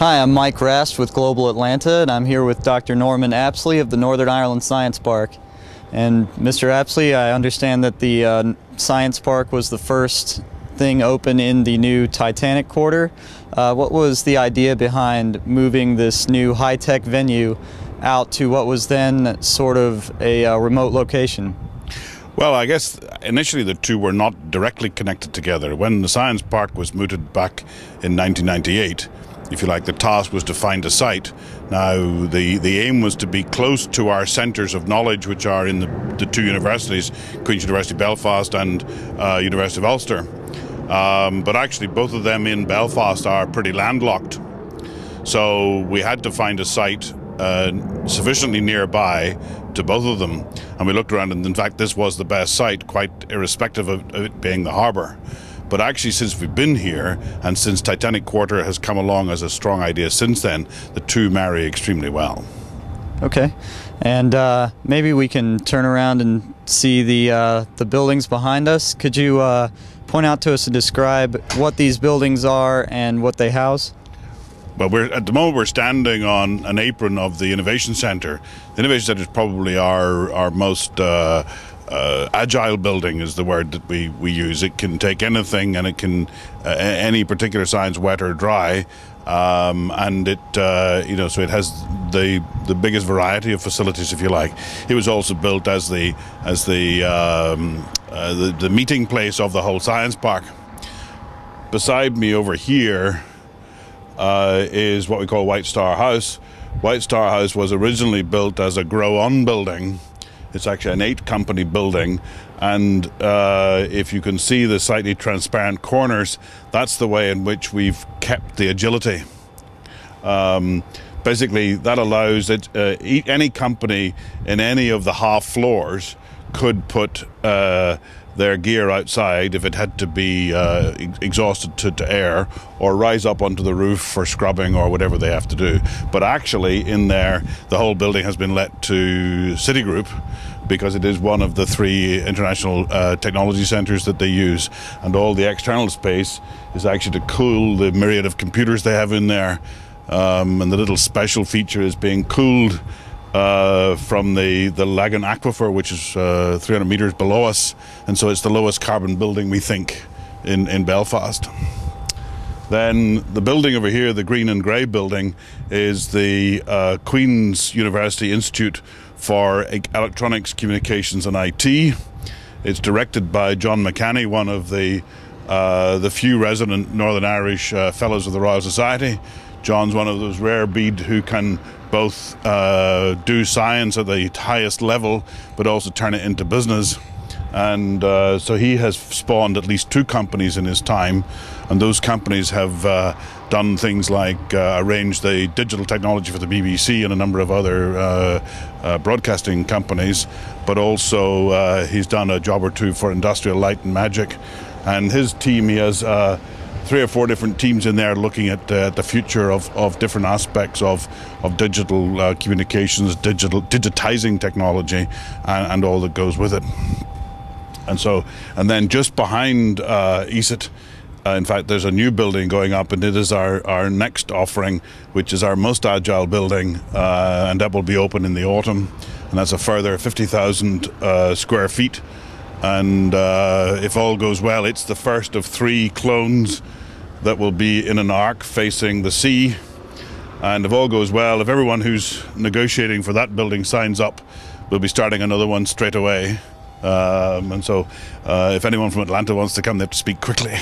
Hi, I'm Mike Rast with Global Atlanta, and I'm here with Dr. Norman Apsley of the Northern Ireland Science Park. And Mr. Apsley, I understand that the Science Park was the first thing open in the new Titanic Quarter. What was the idea behind moving this new high-tech venue out to what was then sort of a remote location? Well, I guess initially the two were not directly connected together. When the Science Park was mooted back in 1998, if you like, the task was to find a site. Now, the aim was to be close to our centres of knowledge, which are in the two universities, Queen's University Belfast and University of Ulster. But actually, both of them in Belfast are pretty landlocked. So we had to find a site sufficiently nearby to both of them. And we looked around, and in fact, this was the best site, quite irrespective of it being the harbour. But actually, since we've been here, and since Titanic Quarter has come along as a strong idea since then, the two marry extremely well. Okay, and maybe we can turn around and see the buildings behind us. Could you point out to us and describe what these buildings are and what they house? Well, at the moment we're standing on an apron of the Innovation Centre. The Innovation Centre is probably our most agile building is the word that we use. It can take anything, and it can any particular science, wet or dry, and it so it has the biggest variety of facilities, if you like. It was also built as the meeting place of the whole science park. Beside me over here is what we call White Star House. White Star House was originally built as a grow-on building. It's actually an 8-company building, and if you can see the slightly transparent corners, that's the way in which we've kept the agility. Basically, that allows it, any company in any of the half floors could put their gear outside if it had to be exhausted to air, or rise up onto the roof for scrubbing or whatever they have to do. But actually in there, the whole building has been let to Citigroup, because it is one of the 3 international technology centres that they use, and all the external space is actually to cool the myriad of computers they have in there, and the little special feature is being cooled from the Lagan Aquifer, which is 300 metres below us, and so it's the lowest carbon building, we think, in Belfast. Then the building over here, the green and grey building, is the Queen's University Institute for Electronics, Communications and IT. It's directed by John McCanney, one of the few resident Northern Irish Fellows of the Royal Society. John's one of those rare breed who can both do science at the highest level, but also turn it into business. And so he has spawned at least 2 companies in his time, and those companies have done things like arranged the digital technology for the BBC and a number of other broadcasting companies, but also he's done a job or 2 for Industrial Light and Magic. And his team, he has 3 or 4 different teams in there looking at the future of different aspects of digital communications, digitizing technology, and all that goes with it. And then just behind ESET, in fact, there's a new building going up, and it is our next offering, which is our most agile building, and that will be open in the autumn, and that's a further 50,000 square feet. And if all goes well, it's the first of 3 clones that will be in an arc facing the sea. And if all goes well, if everyone who's negotiating for that building signs up, we'll be starting another one straight away. And so if anyone from Atlanta wants to come, they have to speak quickly.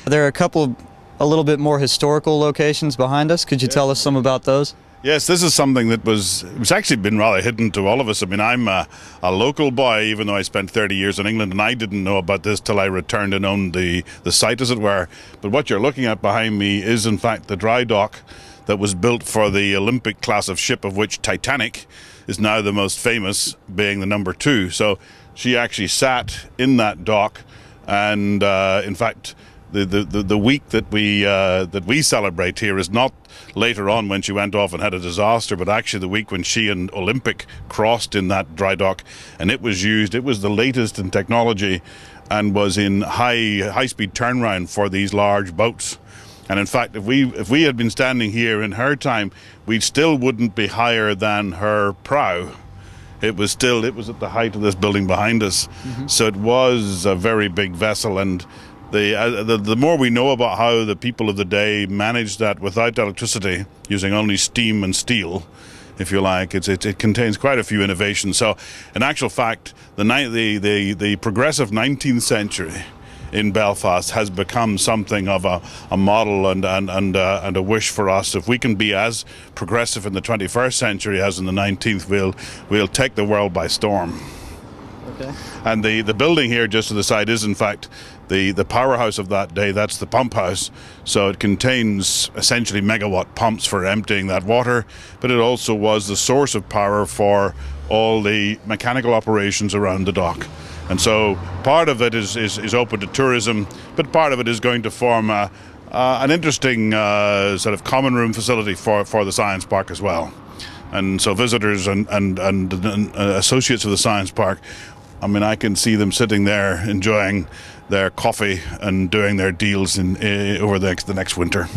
There are a little bit more historical locations behind us. Could you tell us some about those? Yes, this is something that was actually been rather hidden to all of us. I mean, I'm a local boy, even though I spent 30 years in England, and I didn't know about this till I returned and owned the site, as it were. But what you're looking at behind me is, in fact, the dry dock that was built for the Olympic class of ship, of which Titanic is now the most famous, being the number 2. So she actually sat in that dock, and in fact, the week that we celebrate here is not later on when she went off and had a disaster, but actually the week when she and Olympic crossed in that dry dock, and it was used. It was the latest in technology, and was in high speed turnaround for these large boats. And in fact, if we had been standing here in her time, we still wouldn't be higher than her prow. It was at the height of this building behind us. So it was a very big vessel, and the more we know about how the people of the day managed that without electricity, using only steam and steel, if you like, it contains quite a few innovations. So, in actual fact, the progressive 19th century in Belfast has become something of a model and a wish for us. If we can be as progressive in the 21st century as in the 19th, we'll take the world by storm. Okay. And the building here just to the side is in fact the powerhouse of that day. That's the pump house. So it contains essentially megawatt pumps for emptying that water, but it also was the source of power for all the mechanical operations around the dock. And so part of it is open to tourism, but part of it is going to form an interesting sort of common room facility for the Science Park as well. And so visitors and associates of the Science Park, I mean, I can see them sitting there enjoying their coffee and doing their deals over the next winter.